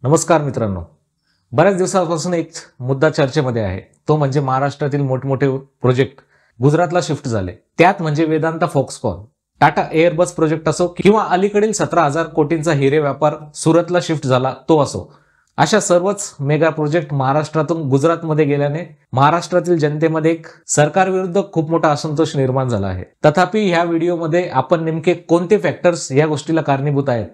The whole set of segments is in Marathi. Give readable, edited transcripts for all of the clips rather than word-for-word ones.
नमस्कार मित्रांनो. बऱ्याच दिवसापासून एक मुद्दा चर्चेमध्ये आहे, तो म्हणजे महाराष्ट्रातील मोठमोठे प्रोजेक्ट गुजरातला शिफ्ट झाले. त्यात म्हणजे Vedanta Foxconn, Tata Airbus project असो किंवा अलीकडील 17,000 कोटींचा हिरे व्यापार सुरतला शिफ्ट झाला तो असो, अशा सर्वच मेगा प्रोजेक्ट महाराष्ट्रातून गुजरातमध्ये गेल्याने महाराष्ट्रातील जनतेमध्ये एक सरकारविरुद्ध खूप मोठा असंतोष निर्माण झाला आहे. तथापि ह्या व्हिडिओमध्ये आपण नेमके कोणते फॅक्टर्स या गोष्टीला कारणीभूत आहेत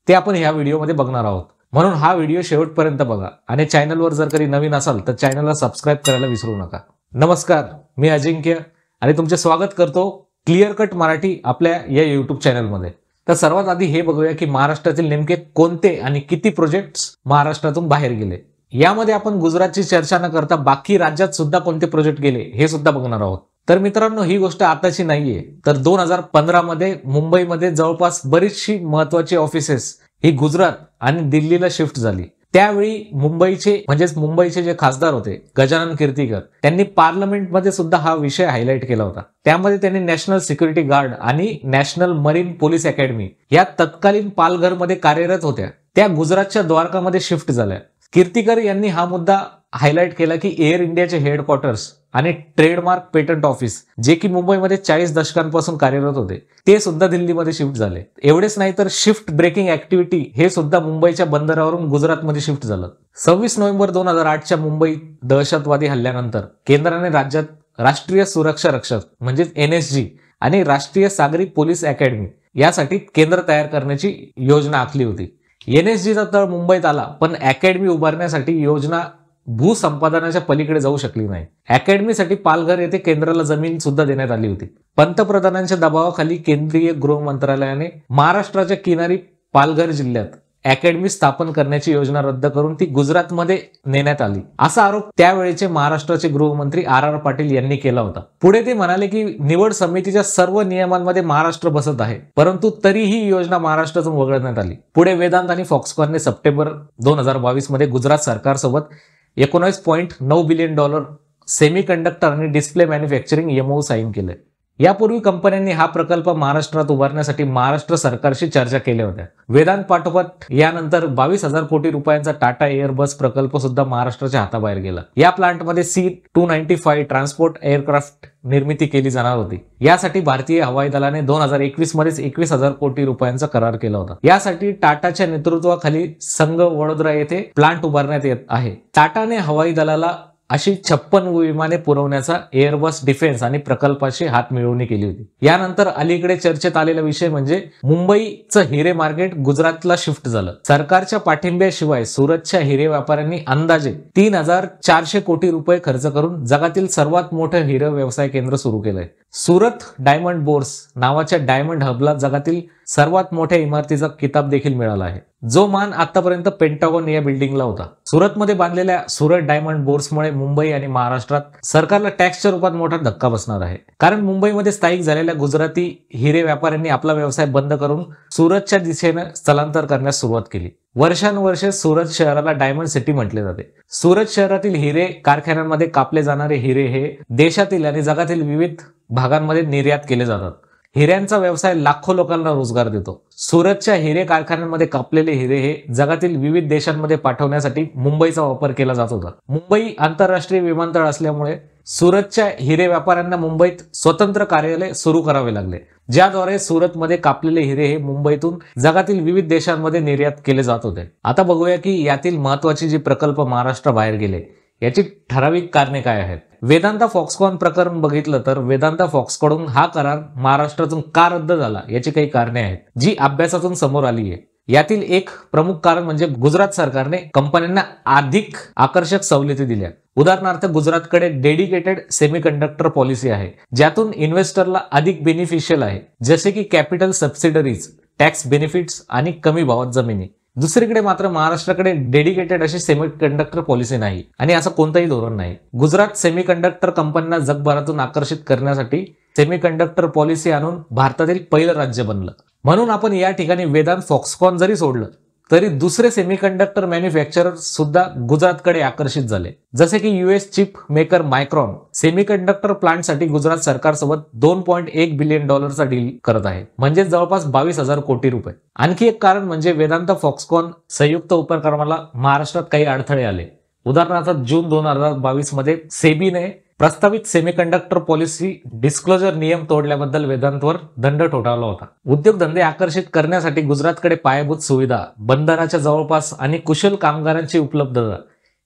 ते आपण ह्या व्हिडिओमध्ये बघणार आहोत. म्हणून हा व्हिडिओ शेवटपर्यंत बघा आणि चॅनलवर जर कधी नवीन असाल तर चॅनलला सबस्क्राईब करायला विसरू नका. नमस्कार, मी अजिंक्य आणि तुमचे स्वागत करतो क्लिअर कट मराठी आपल्या या यूट्यूब चॅनलमध्ये. तर सर्वात आधी हे बघूया की महाराष्ट्रातील नेमके कोणते आणि किती प्रोजेक्ट्स महाराष्ट्रातून बाहेर गेले. यामध्ये आपण गुजरातची चर्चा न करता बाकी राज्यात सुद्धा कोणते प्रोजेक्ट गेले हे सुद्धा बघणार आहोत. तर मित्रांनो, ही गोष्ट आताची नाहीये, तर 2015 मध्ये मुंबईमध्ये जवळपास बरीचशी महत्वाची ऑफिसेस ही गुजरात आणि दिल्लीला शिफ्ट झाली. त्यावेळी मुंबईचे जे खासदार होते गजानन कीर्तिकर, त्यांनी पार्लमेंटमध्ये सुद्धा हा विषय हायलाइट केला होता. त्यामध्ये त्यांनी नॅशनल सिक्युरिटी गार्ड आणि नॅशनल मरीन पोलीस अकॅडमी या तत्कालीन पालघरमध्ये कार्यरत होत्या, त्या गुजरातच्या द्वारकामध्ये शिफ्ट झाल्या. कीर्तिकर यांनी हा मुद्दा हायलाइट केला की एअर इंडियाचे हेडक्वार्टर्स आणि ट्रेडमार्क पेटंट ऑफिस, जे की मुंबईमध्ये 40 दशकांपासून कार्यरत होते, ते सुद्धा दिल्लीमध्ये शिफ्ट झाले. एवढेच नाही तर शिफ्ट ब्रेकिंग ऍक्टिव्हिटी हे सुद्धा मुंबईच्या बंदरावरून गुजरातमध्ये शिफ्ट झालं. 26 नोव्हेंबर 2008च्या मुंबई दहशतवादी हल्ल्यानंतर केंद्राने राज्यात राष्ट्रीय सुरक्षा रक्षक म्हणजेच NSG आणि राष्ट्रीय सागरी पोलीस अकॅडमी यासाठी केंद्र तयार करण्याची योजना आखली होती. NSGचा तळ मुंबईत आला, पण अकॅडमी उभारण्यासाठी योजना भूसंपादनाच्या पलीकडे जाऊ शकली नाही. अकॅडमीसाठी पालघर येथे केंद्राला जमीन सुद्धा देण्यात आली होती. पंतप्रधानांच्या दबावाखाली केंद्रीय गृह मंत्रालयाने महाराष्ट्राच्या किनारी पालघर जिल्ह्यात अकॅडमी स्थापन करण्याची योजना रद्द करून ती गुजरातमध्ये नेण्यात आली, असा आरोप त्यावेळेचे महाराष्ट्राचे गृहमंत्री RR पाटील यांनी केला होता. पुढे ते म्हणाले की निवड समितीच्या सर्व नियमांमध्ये महाराष्ट्र बसत आहे, परंतु तरीही ही योजना महाराष्ट्रातून वगळण्यात आली. पुढे वेदांत आणि फॉक्सकॉनने सप्टेंबर 2022 मध्ये गुजरात सरकारसोबत $19.9 बिलियन सेमी कंडक्टर आणि डिस्प्ले मॅन्युफॅक्चरिंग MOU साईन केले. यापूर्वी कंपन्यांनी हा प्रकल्प महाराष्ट्रात उभारण्यासाठी महाराष्ट्र सरकारशी चर्चा केल्या होत्या. वेदांत पाठोपाठ यानंतर 22,000 कोटी रुपयांचा टाटा एअरबस प्रकल्प सुद्धा महाराष्ट्राच्या हाताबाहेर गेला. या प्लांटमध्ये C-295 ट्रान्सपोर्ट एअरक्राफ्ट निर्मिती केली जाणार होती. यासाठी भारतीय हवाई दलाने 2021 मध्येच 21,000 कोटी रुपयांचा करार केला होता. यासाठी टाटाच्या नेतृत्वाखाली संघ वडोदरा येथे प्लांट उभारण्यात येत आहे. टाटाने हवाई दलाला अशी 56 विमाने पुरवण्याचा एअरबस डिफेन्स आणि प्रकल्पाची हात मिळवणी केली होती. यानंतर अलीकडे चर्चेत आलेला विषय म्हणजे मुंबईचं हिरे मार्केट गुजरातला शिफ्ट झालं. सरकारच्या पाठिंब्याशिवाय सुरतच्या हिरे व्यापाऱ्यांनी अंदाजे 3,400 कोटी रुपये खर्च करून जगातील सर्वात मोठं हिरे व्यवसाय केंद्र सुरू केलंय. सुरत डायमंड बोर्स नावाच्या डायमंड हबला जगातील सर्वात मोठ्या इमारतीचा किताब देखील मिळाला आहे, जो मान आतापर्यंत पेंटागॉन या बिल्डिंगला होता. सुरतमध्ये बांधलेल्या सुरत डायमंड बोर्समुळे मुंबई आणि महाराष्ट्रात सरकारला टॅक्सच्या रूपात मोठा धक्का बसणार आहे. कारण मुंबईमध्ये स्थायिक झालेल्या गुजराती हिरे व्यापाऱ्यांनी आपला व्यवसाय बंद करून सुरतच्या दिशेने स्थलांतर करण्यास सुरुवात केली. वर्षानुवर्षे सुरत शहराला डायमंड सिटी म्हटले जाते. सुरत शहरातील हिरे कारखान्यांमध्ये कापले जाणारे हिरे हे देशातील आणि जगातील विविध भागांमध्ये निर्यात केले जातात. हिऱ्यांचा व्यवसाय लाखो लोकांना रोजगार देतो. सुरतच्या हिरे कारखान्यांमध्ये कापलेले हिरे हे जगातील विविध देशांमध्ये पाठवण्यासाठी मुंबईचा वापर केला जात होता. मुंबई आंतरराष्ट्रीय विमानतळ असल्यामुळे सुरतच्या हिरे व्यापाऱ्यांना मुंबईत स्वतंत्र कार्यालय सुरू करावे लागले, ज्याद्वारे सुरतमध्ये कापलेले हिरे हे मुंबईतून जगातील विविध देशांमध्ये निर्यात केले जात होते. आता बघूया की यातील महत्वाची जी प्रकल्प महाराष्ट्राबाहेर गेले याची ठराविक कारणे काय आहेत. वेदांता फॉक्सकॉन प्रकरण बघितलं तर वेदांता फॉक्सकडून हा करार महाराष्ट्रातून का रद्द झाला याची काही कारणे आहेत, जी अभ्यासातून समोर आली आहे. यातील एक प्रमुख कारण म्हणजे गुजरात सरकारने कंपन्यांना अधिक आकर्षक सवलती दिल्या. उदाहरणार्थ, गुजरातकडे डेडिकेटेड सेमीकंडक्टर पॉलिसी आहे, ज्यातून इन्व्हेस्टरला अधिक बेनिफिशियल आहे, जसे की कॅपिटल सबसिडरीज, टॅक्स बेनिफिट्स आणि कमी भावात जमिनी. दुसरीकडे मात्र महाराष्ट्राकडे डेडिकेटेड अशी सेमीकंडक्टर पॉलिसी नाही आणि असं कोणतंही धोरण नाही. गुजरात सेमीकंडक्टर कंपन्यांना जगभरातून आकर्षित करण्यासाठी सेमीकंडक्टर पॉलिसी आणून भारतातील पहिलं राज्य बनलं. म्हणून आपण या ठिकाणी वेदांत फॉक्सकॉन जरी सोडलं तरी दुसरे सेमीकंडक्टर मॅन्युफॅक्चरर सुद्धा गुजरातकडे आकर्षित झाले. जसे की US chip maker Micron semiconductor प्लांटसाठी गुजरात सरकारसोबत $2.1 बिलियन डील करत आहे, म्हणजे जवळपास 22,000 कोटी रुपये. आणखी एक कारण म्हणजे वेदांत फॉक्सकॉन संयुक्त उपक्रमाला महाराष्ट्रात काही अडथळे आले. उदाहरणार्थ जून 2022 मध्ये सेबीने प्रस्तावित सेमीकंडक्टर पॉलिसी डिस्क्लोजर नियम तोडल्याबद्दल वेदांतवर दंड ठोठावला होता. उद्योगधंदे आकर्षित करण्यासाठी गुजरातकडे पायाभूत सुविधा, बंदराच्या जवळपास आणि कुशल कामगारांची उपलब्धता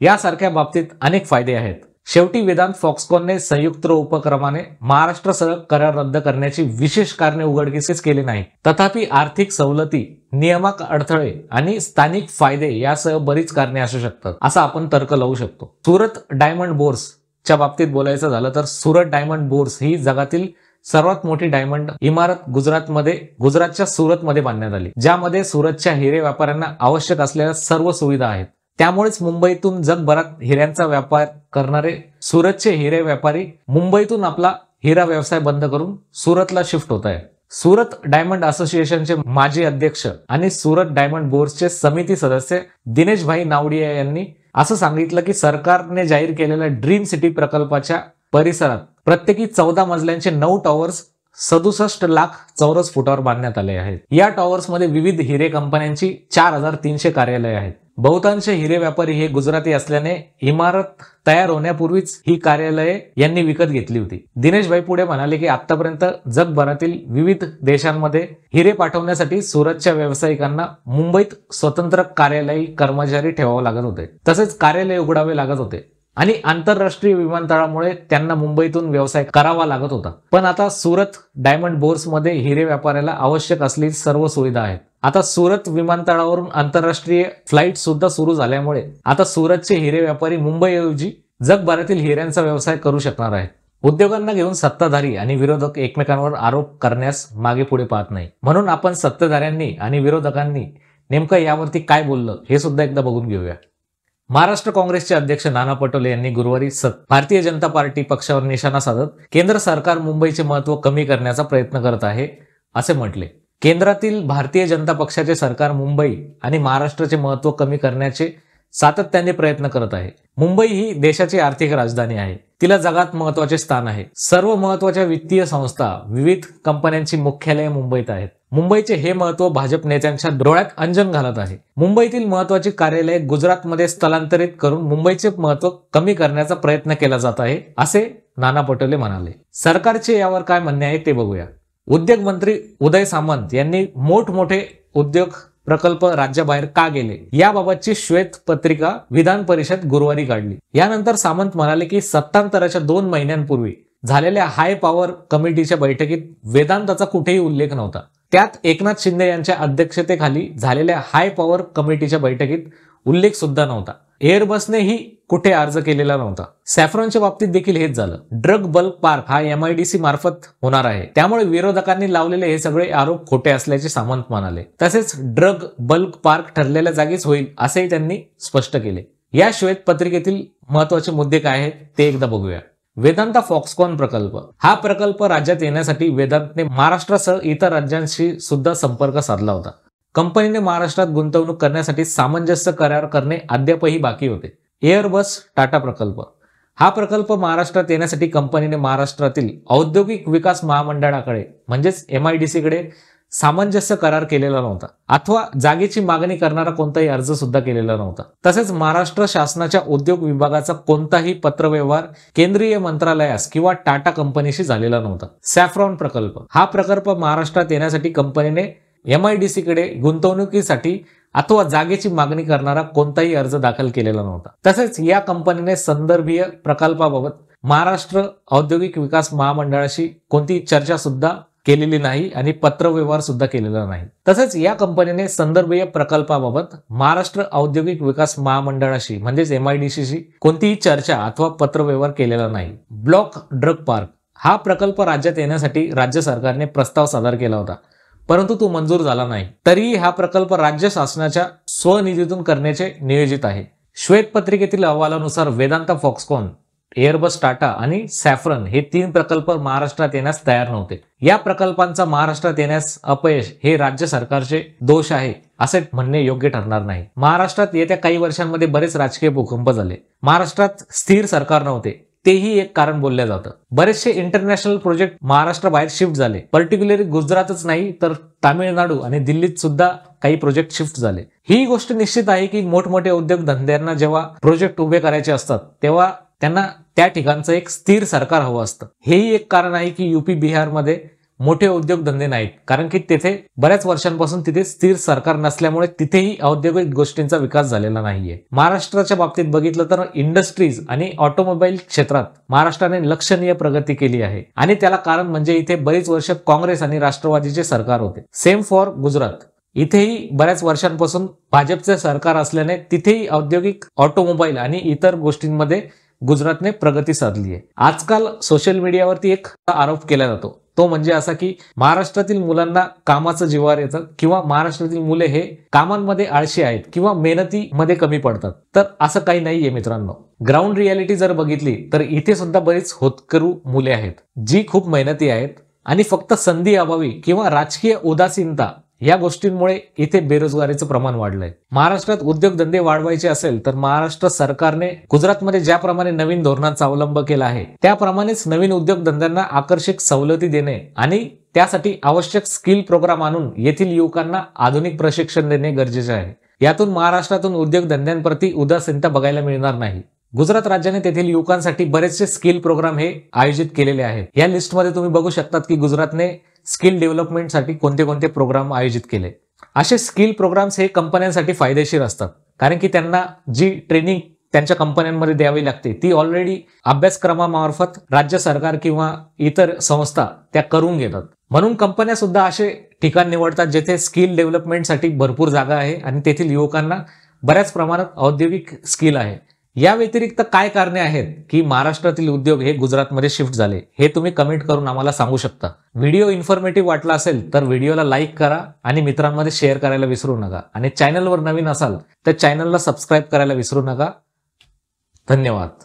यासारख्या बाबतीत अनेक फायदे आहेत. शेवटी वेदांत फॉक्सकॉनने संयुक्त उपक्रमाने महाराष्ट्रासह करार रद्द करण्याची विशेष कारणे उघडकीस केली नाही. तथापि आर्थिक सवलती, नियामक अडथळे आणि स्थानिक फायदे यासह बरीच कारणे असू शकतात असा आपण तर्क लावू शकतो. सुरत डायमंड बोर्स च्या बाबतीत बोलायचं झालं तर सुरत डायमंड बोर्स ही जगातील सर्वात मोठी डायमंड इमारत गुजरातच्या सुरतमध्ये बांधण्यात आली, ज्यामध्ये सुरतच्या हिरे व्यापाऱ्यांना आवश्यक असलेल्या सर्व सुविधा आहेत. त्यामुळेच मुंबईतून जगभरात हिऱ्यांचा व्यापार करणारे सुरतचे हिरे व्यापारी मुंबईतून आपला हिरा व्यवसाय बंद करून सुरतला शिफ्ट होत आहेत. सुरत डायमंड असोसिएशनचे माजी अध्यक्ष आणि सुरत डायमंड बोर्सचे समिती सदस्य दिनेशभाई नावडिया यांनी असं सांगितलं की सरकारने जाहीर केलेल्या ड्रीम सिटी प्रकल्पाच्या परिसरात प्रत्येकी 14 मजल्यांचे 9 टॉवर्स 67 लाख चौरस फुटावर बांधण्यात आले आहेत. या टॉवर्समध्ये विविध हिरे कंपन्यांची 4,300 कार्यालये आहेत. बहुतांश हिरे व्यापारी हे गुजराती असल्याने इमारत तयार होण्यापूर्वीच ही कार्यालये यांनी विकत घेतली होती. दिनेशभाई पुढे म्हणाले की आतापर्यंत जगभरातील विविध देशांमध्ये हिरे पाठवण्यासाठी सुरतच्या व्यावसायिकांना मुंबईत स्वतंत्र कार्यालयी कर्मचारी ठेवावे लागत होते, तसेच कार्यालय उघडावे लागत होते आणि आंतरराष्ट्रीय विमानतळामुळे त्यांना मुंबईतून व्यवसाय करावा लागत होता. पण आता सुरत डायमंड बोर्समध्ये हिरे व्यापाऱ्याला आवश्यक असलेली सर्व सुविधा आहेत. आता सुरत विमानतळावरून आंतरराष्ट्रीय फ्लाईट सुद्धा सुरू झाल्यामुळे आता सुरतचे हिरे व्यापारी मुंबईऐवजी जगभरातील हिऱ्यांचा व्यवसाय करू शकणार आहेत. उद्योगांना घेऊन सत्ताधारी आणि विरोधक एकमेकांवर आरोप करण्यास मागे पुढे पाहत नाही, म्हणून आपण सत्ताधाऱ्यांनी आणि विरोधकांनी नेमकं यावरती काय बोललं हे सुद्धा एकदा बघून घेऊया. महाराष्ट्र काँग्रेसचे अध्यक्ष नाना पटोले यांनी गुरुवारी भारतीय जनता पार्टी पक्षावर निशाणा साधत केंद्र सरकार मुंबईचे महत्त्व कमी करण्याचा प्रयत्न करत आहे असे म्हटले. केंद्रातील भारतीय जनता पक्षाचे सरकार मुंबई आणि महाराष्ट्राचे महत्त्व कमी करण्याचे सातत्याने प्रयत्न करत आहे. मुंबई ही देशाची आर्थिक राजधानी आहे. तिला जगात महत्त्वाचे स्थान आहे. सर्व महत्त्वाच्या वित्तीय संस्था, विविध कंपन्यांची मुख्यालये मुंबईत आहेत. मुंबईचे हे महत्त्व भाजप नेत्यांच्या डोळ्यात अंजन घालत आहे. मुंबईतील महत्त्वाची कार्यालये गुजरातमध्ये स्थलांतरित करून मुंबईचे महत्त्व कमी करण्याचा प्रयत्न केला जात आहे असे नाना पटोले म्हणाले. सरकारचे यावर काय म्हणणे आहे ते बघूया. उद्योग मंत्री उदय सामंत यांनी मोठमोठे उद्योग प्रकल्प राज्याबाहेर का गेले याबाबतची श्वेत पत्रिका विधान परिषद गुरुवारी काढली. यानंतर सामंत म्हणाले की सत्तांतराच्या 2 महिन्यांपूर्वी झालेल्या हाय पॉवर कमिटीच्या बैठकीत वेदांताचा कुठेही उल्लेख नव्हता. त्यात एकनाथ शिंदे यांच्या अध्यक्षतेखाली झालेल्या हाय पॉवर कमिटीच्या बैठकीत उल्लेख सुद्धा नव्हता. एअरबसनेही कुठे अर्ज केलेला नव्हता. सॅफ्रॉनच्या बाबतीत देखील हेच झालं. ड्रग बल्क पार्क हा MIDC मार्फत होणार आहे, त्यामुळे विरोधकांनी लावलेले हे सगळे आरोप खोटे असल्याचे सामंत म्हणाले. तसेच ड्रग बल्क पार्क ठरलेल्या जागीच होईल असेही त्यांनी स्पष्ट केले. या श्वेत पत्रिकेतील महत्वाचे मुद्दे काय आहेत ते एकदा बघूया. वेदांता फॉक्सकॉन प्रकल्प हा प्रकल्प राज्यात येण्यासाठी वेदांतने महाराष्ट्रासह इतर राज्यांशी सुद्धा संपर्क साधला होता. कंपनीने महाराष्ट्रात गुंतवणूक करण्यासाठी सामंजस्य करार करणे अद्यापही बाकी होते. एअरबस टाटा प्रकल्प हा प्रकल्प महाराष्ट्रात येण्यासाठी कंपनीने महाराष्ट्रातील औद्योगिक विकास महामंडळाकडे म्हणजेच MIDC कडे सामंजस्य करार केलेला नव्हता, अथवा जागेची मागणी करणारा कोणताही अर्ज सुद्धा केलेला नव्हता. तसेच महाराष्ट्र शासनाच्या उद्योग विभागाचा कोणताही पत्रव्यवहार केंद्रीय मंत्रालयास किंवा टाटा कंपनीशी झालेला नव्हता. सॅफ्रॉन प्रकल्प हा प्रकल्प महाराष्ट्रात येण्यासाठी कंपनीने MIDC कडे गुंतवणुकीसाठी अथवा जागेची मागणी करणारा कोणताही अर्ज दाखल केलेला नव्हता. तसेच या कंपनीने संदर्भीय प्रकल्पाबाबत महाराष्ट्र औद्योगिक विकास महामंडळाशी कोणती चर्चा सुद्धा केलेली नाही आणि पत्रव्यवहार सुद्धा केलेला नाही. तसेच या कंपनीने संदर्भीय प्रकल्पाबाबत महाराष्ट्र औद्योगिक विकास महामंडळाशी म्हणजेच MIDC कोणतीही चर्चा अथवा पत्रव्यवहार केलेला नाही. ब्लॉक ड्रग पार्क हा प्रकल्प राज्यात येण्यासाठी राज्य सरकारने प्रस्ताव सादर केला होता, परंतु तो मंजूर झाला नाही. तरीही हा प्रकल्प राज्य शासनाच्या स्वनिधीतून करण्याचे नियोजित आहे. श्वेत पत्रिकेतील अहवालानुसार वेदांता फॉक्सकॉन एअरबस, टाटा आणि सॅफ्रन हे 3 प्रकल्प महाराष्ट्रात येण्यास तयार नव्हते. या प्रकल्पांचा महाराष्ट्रात येण्यास अपयश हे राज्य सरकारचे दोष आहे असे म्हणणे योग्य ठरणार नाही. महाराष्ट्रात येत्या काही वर्षांमध्ये बरेच राजकीय भूकंप झाले. महाराष्ट्रात स्थिर सरकार नव्हते, तेही एक कारण बोललं जातं. बरेचसे इंटरनॅशनल प्रोजेक्ट महाराष्ट्राबाहेर शिफ्ट झाले. पर्टिक्युलरली गुजरातच नाही तर तामिळनाडू आणि दिल्लीत सुद्धा काही प्रोजेक्ट शिफ्ट झाले. ही गोष्ट निश्चित आहे की मोठमोठे उद्योगधंद्यांना जेव्हा प्रोजेक्ट उभे करायचे असतात तेव्हा त्यांना त्या ठिकाणचं एक स्थिर सरकार हवं असतं. हेही एक कारण आहे की युपी, बिहारमध्ये मोठे उद्योगधंदे नाहीत, कारण की तेथे बऱ्याच वर्षांपासून तिथे स्थिर सरकार नसल्यामुळे तिथेही औद्योगिक गोष्टींचा विकास झालेला नाहीये. महाराष्ट्राच्या बाबतीत बघितलं तर इंडस्ट्रीज आणि ऑटोमोबाईल क्षेत्रात महाराष्ट्राने लक्षणीय प्रगती केली आहे आणि त्याला कारण म्हणजे इथे बरीच वर्ष काँग्रेस आणि राष्ट्रवादीचे सरकार होते. Same for Gujarat. इथेही बऱ्याच वर्षांपासून भाजपचे सरकार असल्याने तिथेही औद्योगिक, ऑटोमोबाईल आणि इतर गोष्टींमध्ये गुजरातने प्रगती साधली आहे. आजकाल सोशल मीडियावरती एक आरोप केला जातो, तो म्हणजे असा की महाराष्ट्रातील मुलांना कामाचं जिव्हार येतं किंवा महाराष्ट्रातील मुले हे कामांमध्ये आळशी आहेत किंवा मेहनतीमध्ये कमी पडतात. तर असं काही नाहीये मित्रांनो. ग्राउंड रियालिटी जर बघितली तर इथे सुद्धा बरीच होतकरू मुले आहेत जी खूप मेहनती आहेत आणि फक्त संधी अभावी किंवा राजकीय उदासीनता या गोष्टींमुळे इथे बेरोजगारीचं प्रमाण वाढलंय. महाराष्ट्रात उद्योगधंदे वाढवायचे असेल तर महाराष्ट्र सरकारने गुजरातमध्ये ज्याप्रमाणे नवीन धोरणांचा अवलंब केला आहे त्याप्रमाणेच नवीन उद्योगधंद्यांना आकर्षक सवलती देणे आणि त्यासाठी आवश्यक स्किल प्रोग्राम आणून येथील युवकांना आधुनिक प्रशिक्षण देणे गरजेचे आहे. यातून महाराष्ट्रातून उद्योगधंद्यांप्रती उदासीनता बघायला मिळणार नाही. गुजरात राज्याने तेथील युवकांसाठी बरेचसे स्किल प्रोग्राम हे आयोजित केलेले आहेत. या लिस्टमध्ये तुम्ही बघू शकतात की गुजरातने स्किल डेव्हलपमेंटसाठी कोणते कोणते प्रोग्राम आयोजित केले. असे स्किल प्रोग्राम्स हे कंपन्यांसाठी फायदेशीर असतात, कारण की त्यांना जी ट्रेनिंग त्यांच्या कंपन्यांमध्ये द्यावी लागते ती ऑलरेडी अभ्यासक्रमामार्फत राज्य सरकार किंवा इतर संस्था त्या करून घेतात. म्हणून कंपन्या सुद्धा असे ठिकाण निवडतात जेथे स्किल डेव्हलपमेंटसाठी भरपूर जागा आहे आणि तेथील युवकांना बऱ्याच प्रमाणात औद्योगिक स्किल आहे. या व्यतिरिक्त काय कारणे आहेत की महाराष्ट्रातील उद्योग हे गुजरातमध्ये शिफ्ट झाले हे तुम्ही कमेंट करून आम्हाला सांगू शकता. व्हिडिओ इन्फॉर्मेटिव्ह वाटला असेल तर व्हिडिओला लाईक करा आणि मित्रांमध्ये शेअर करायला विसरू नका आणि चॅनलवर नवीन असाल तर चॅनलला सबस्क्राईब करायला विसरू नका. धन्यवाद.